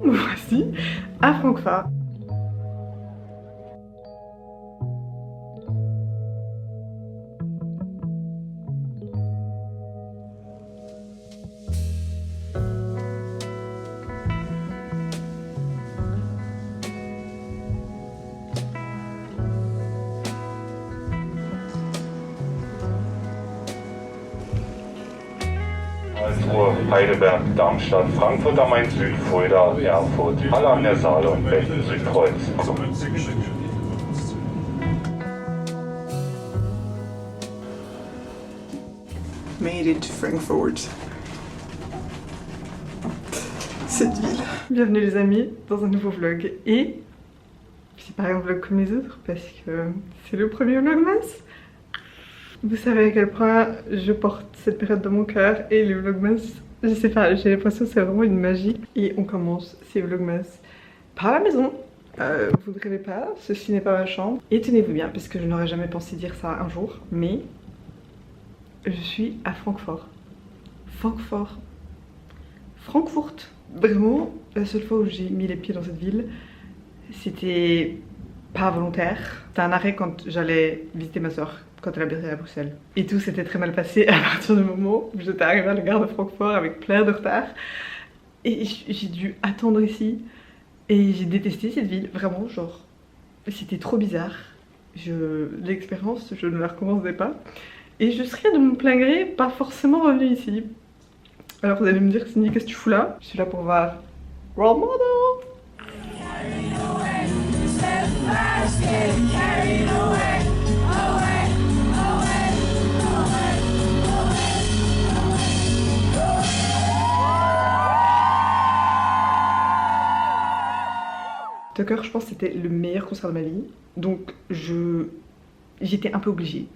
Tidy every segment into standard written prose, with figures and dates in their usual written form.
me voici à Francfort. Karlsruhe, Heidelberg, Darmstadt, Frankfurt am Main Süd, Fulda, Erfurt, Halle an der Saale und Berlin-Südkreuz. Made it Frankfurt. Cette ville. Bienvenue les amis dans un nouveau vlog et c'est pas un vlog comme les autres parce que c'est le premier vlogmas. Vous savez à quel point je porte cette période dans mon cœur et les vlogmas, je sais pas, j'ai l'impression que c'est vraiment une magie. Et on commence ces vlogmas par la maison. Vous ne rêvez pas, ceci n'est pas ma chambre. Et tenez-vous bien parce que je n'aurais jamais pensé dire ça un jour, mais je suis à Francfort. Francfort. Vraiment, la seule fois où j'ai mis les pieds dans cette ville, c'était pas volontaire. C'était un arrêt quand j'allais visiter ma soeur, quand elle habitait à Bruxelles. Et tout s'était très mal passé à partir du moment où j'étais arrivée à la gare de Francfort avec plein de retard. Et j'ai dû attendre ici. Et j'ai détesté cette ville, vraiment, genre, c'était trop bizarre. L'expérience, je ne la recommencerai pas. Et je serais de mon plein gré pas forcément revenue ici. Alors vous allez me dire, Cindy, qu'est-ce que tu fous là? Je suis là pour voir Role Model. Tucker, je pense que c'était le meilleur concert de ma vie. Donc j'étais un peu obligée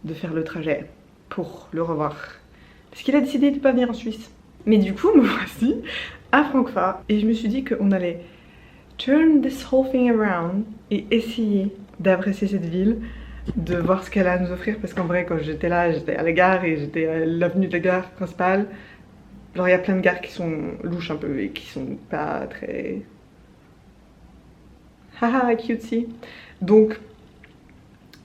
de faire le trajet pour le revoir. Parce qu'il a décidé de ne pas venir en Suisse. Mais du coup, me voici à Francfort. Et je me suis dit qu'on allait turn this whole thing around et essayer d'apprécier cette ville, de voir ce qu'elle a à nous offrir. Parce qu'en vrai, quand j'étais là, j'étais à la gare et j'étais à l'avenue de la gare principale. Genre, il y a plein de gares qui sont louches un peu et qui sont pas très... haha, cutesy. Donc,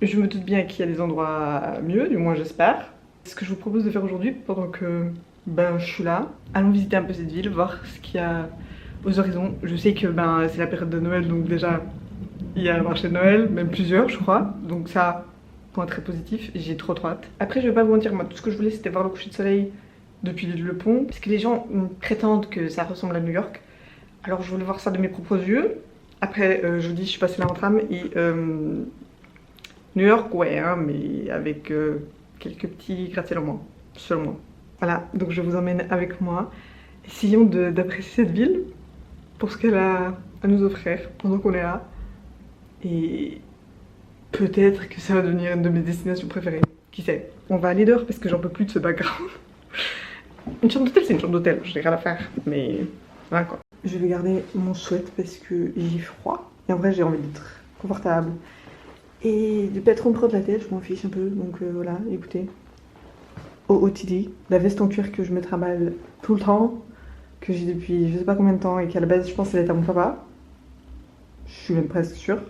je me doute bien qu'il y a des endroits mieux, du moins j'espère. Ce que je vous propose de faire aujourd'hui, pendant que je suis là, allons visiter un peu cette ville, voir ce qu'il y a aux horizons. Je sais que c'est la période de Noël, donc déjà il y a un marché de Noël, même plusieurs je crois. Donc ça, point très positif, j'ai trop hâte. Après je vais pas vous mentir, moi tout ce que je voulais c'était voir le coucher de soleil depuis le pont. Parce que les gens prétendent que ça ressemble à New York. Alors je voulais voir ça de mes propres yeux. Après je vous dis, je suis passée là en tram et New York ouais, hein, mais avec... quelques petits gratte-ciels en moins, selon moi. Voilà, donc je vous emmène avec moi. Essayons d'apprécier cette ville pour ce qu'elle a à nous offrir pendant qu'on est là. Et peut-être que ça va devenir une de mes destinations préférées. Qui sait? On va aller dehors parce que j'en peux plus de ce background. Une chambre d'hôtel, c'est une chambre d'hôtel, je n'ai rien à faire. Mais voilà quoi. Je vais garder mon sweat parce que j'ai froid. Et en vrai, j'ai envie d'être confortable. Et de pas trop me prendre la tête, je m'en fiche un peu, donc voilà, écoutez. OOTD, la veste en cuir que je me trimballe tout le temps, que j'ai depuis je sais pas combien de temps et qu'à la base je pense qu'elle est à mon papa. Je suis même presque sûre.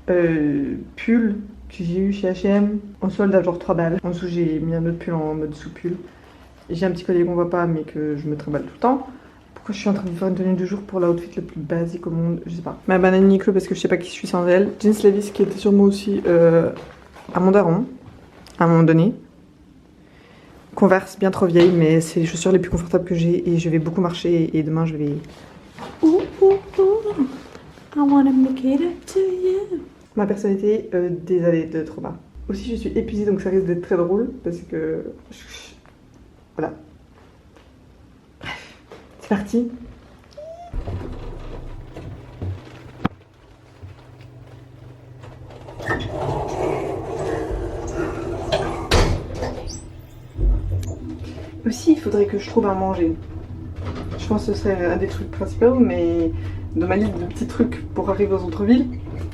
Pull que j'ai eu chez H&M, en solde à genre 3 balles. En dessous j'ai mis un autre pull en mode sous-pull. J'ai un petit collier qu'on voit pas mais que je me trimballe tout le temps. Pourquoi je suis en train de faire une tenue de jour pour l'outfit le plus basique au monde? Je sais pas. Ma banane Uniqlo parce que je sais pas qui je suis sans elle. Jeans Levi's qui était sur moi aussi à mon daron, à un moment donné. Converse bien trop vieille mais c'est les chaussures les plus confortables que j'ai et je vais beaucoup marcher et demain je vais... Ouh, ouh, ouh. I wanna make it up to you. Ma personnalité des années de trauma. Aussi je suis épuisée donc ça risque d'être très drôle parce que... Voilà. C'est parti. Aussi, il faudrait que je trouve à manger. Je pense que ce serait un des trucs principaux, mais dans ma liste de petits trucs pour arriver au centre-ville,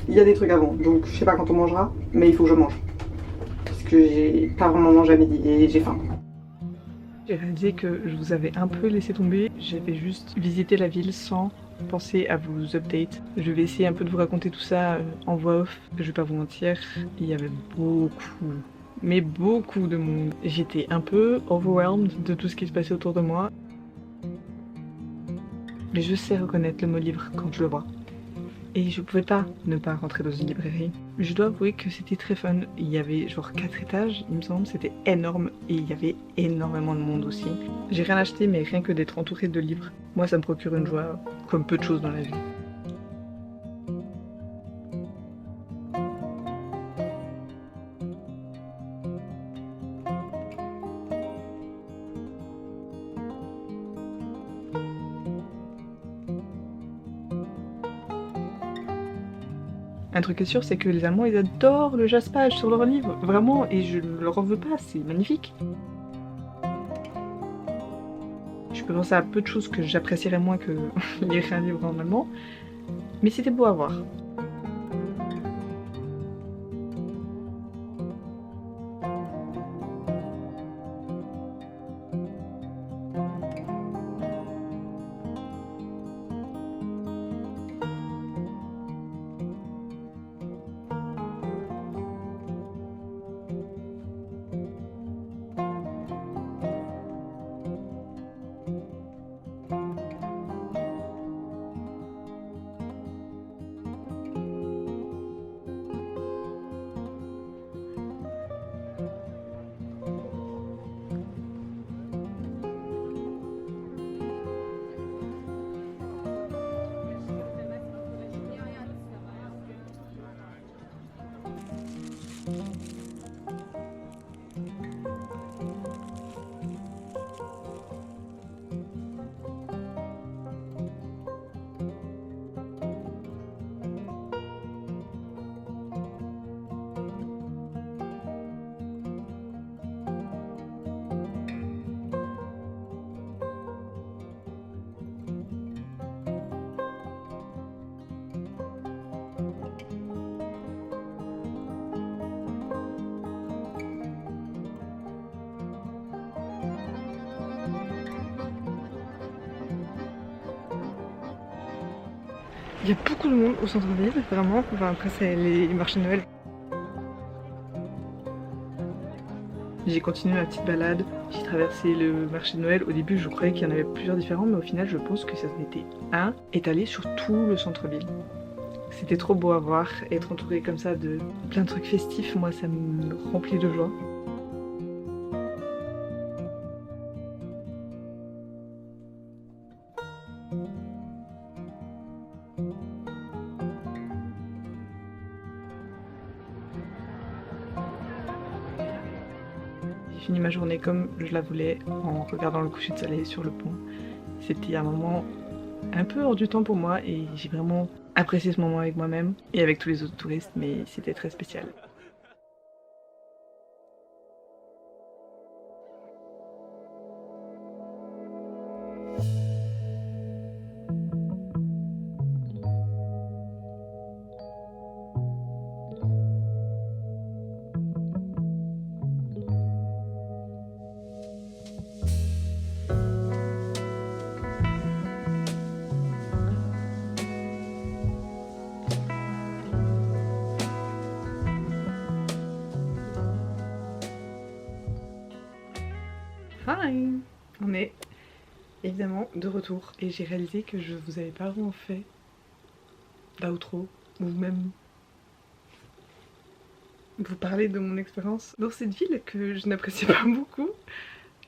il y a des trucs avant. Donc je sais pas quand on mangera, mais il faut que je mange. Parce que j'ai pas vraiment mangé à midi et j'ai faim. J'ai réalisé que je vous avais un peu laissé tomber. J'avais juste visité la ville sans pensé à vous update. Je vais essayer un peu de vous raconter tout ça en voix off. Je vais pas vous mentir, il y avait beaucoup, mais beaucoup de monde. J'étais un peu overwhelmed de tout ce qui se passait autour de moi. Mais je sais reconnaître le mot livre quand je le vois. Et je pouvais pas ne pas rentrer dans une librairie. Je dois avouer que c'était très fun. Il y avait genre 4 étages, il me semble, c'était énorme et il y avait énormément de monde aussi. J'ai rien acheté, mais rien que d'être entourée de livres, moi ça me procure une joie comme peu de choses dans la vie. Un truc est sûr, c'est que les Allemands, ils adorent le jaspage sur leurs livres, vraiment, et je ne leur en veux pas, c'est magnifique. Je peux penser à peu de choses que j'apprécierais moins que lire un livre en allemand, mais c'était beau à voir. Il y a beaucoup de monde au centre-ville, vraiment. Enfin, après, c'est les marchés de Noël. J'ai continué ma petite balade, j'ai traversé le marché de Noël. Au début, je croyais qu'il y en avait plusieurs différents, mais au final, je pense que ça en était un, étalé sur tout le centre-ville. C'était trop beau à voir, être entouré comme ça de plein de trucs festifs, moi, ça me remplit de joie. J'ai fini ma journée comme je la voulais, en regardant le coucher de soleil sur le pont. C'était un moment un peu hors du temps pour moi et j'ai vraiment apprécié ce moment avec moi-même et avec tous les autres touristes, mais c'était très spécial. Hi! On est évidemment de retour et j'ai réalisé que je vous avais pas vraiment fait d'outro ou même vous parler de mon expérience dans cette ville que je n'apprécie pas beaucoup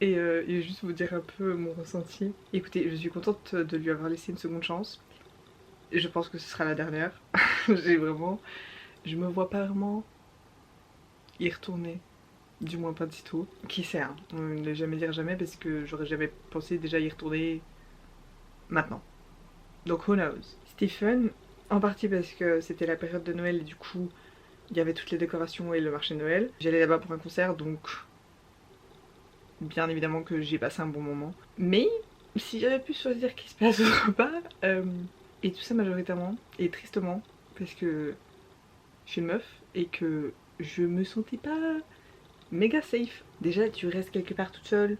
et juste vous dire un peu mon ressenti. Écoutez, je suis contente de lui avoir laissé une seconde chance. Je pense que ce sera la dernière. Je me vois pas vraiment y retourner. Du moins pas du tout. Qui sait, hein. Ne jamais dire jamais parce que j'aurais jamais pensé déjà y retourner maintenant. Donc who knows. C'était fun, en partie parce que c'était la période de Noël et du coup il y avait toutes les décorations et le marché de Noël. J'allais là-bas pour un concert donc bien évidemment que j'ai passé un bon moment. Mais si j'avais pu choisir qui se passe autre part, et tout ça majoritairement et tristement parce que je suis une meuf et que je me sentais pas méga safe. Déjà tu restes quelque part toute seule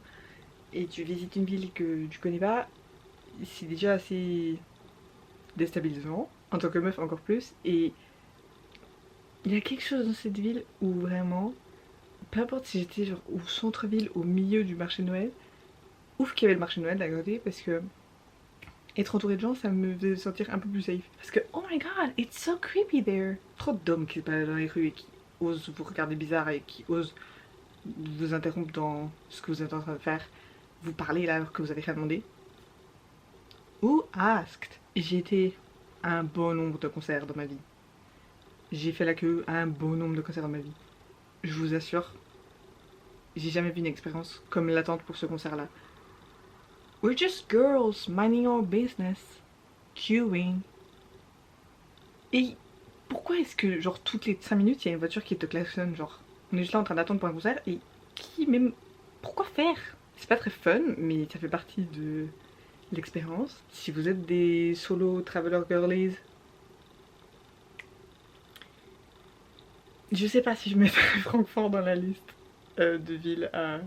et tu visites une ville que tu connais pas, c'est déjà assez déstabilisant, en tant que meuf encore plus, et il y a quelque chose dans cette ville où vraiment, peu importe si j'étais genre au centre-ville, au milieu du marché de Noël, ouf qu'il y avait le marché de Noël d'un côté, parce que être entouré de gens, ça me faisait sentir un peu plus safe. Parce que, oh my god, it's so creepy there. Trop d'hommes qui se baladent dans les rues et qui osent vous regarder bizarre et qui osent vous interrompre dans ce que vous êtes en train de faire, vous parler là alors que vous avez rien demandé. Ou asked. J'ai été à un bon nombre de concerts dans ma vie. J'ai fait la queue à un bon nombre de concerts dans ma vie. Je vous assure, j'ai jamais vu une expérience comme l'attente pour ce concert-là. We're just girls minding our business, queuing. Et pourquoi est-ce que genre toutes les 5 minutes il y a une voiture qui te klaxonne, genre on est juste là en train d'attendre pour un concert et qui même pourquoi faire? C'est pas très fun mais ça fait partie de l'expérience. Si vous êtes des solo traveler girlies, je sais pas si je mettrais Francfort dans la liste de villes à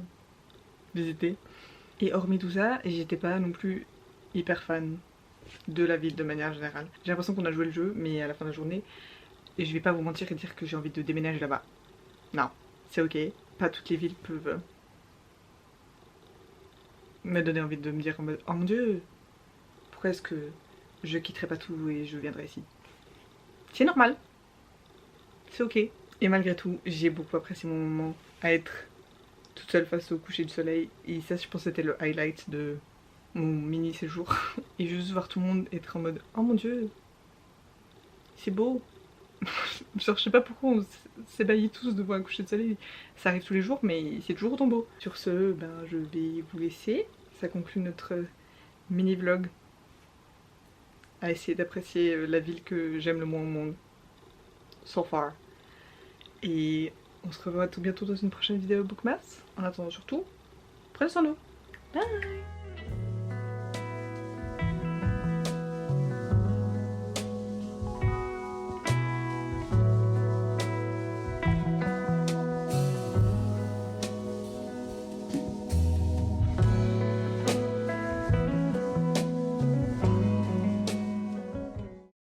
visiter. Et hormis tout ça, j'étais pas non plus hyper fan de la ville de manière générale. J'ai l'impression qu'on a joué le jeu, mais à la fin de la journée, et je vais pas vous mentir et dire que j'ai envie de déménager là-bas. Non, c'est ok. Pas toutes les villes peuvent me donner envie de me dire en mode oh mon dieu, pourquoi est-ce que je quitterai pas tout et je viendrai ici? C'est normal. C'est ok. Et malgré tout, j'ai beaucoup apprécié mon moment à être toute seule face au coucher du soleil. Et ça, je pense que c'était le highlight de mon mini séjour. Et juste voir tout le monde être en mode oh mon dieu, c'est beau. Genre, je sais pas pourquoi on s'ébahit tous devant un coucher de soleil. Ça arrive tous les jours, mais c'est toujours autant beau. Sur ce, ben, je vais vous laisser. Ça conclut notre mini vlog. À essayer d'apprécier la ville que j'aime le moins au monde. So far. Et on se revoit tout bientôt dans une prochaine vidéo Bookmas. En attendant surtout, prenez soin de vous. Bye!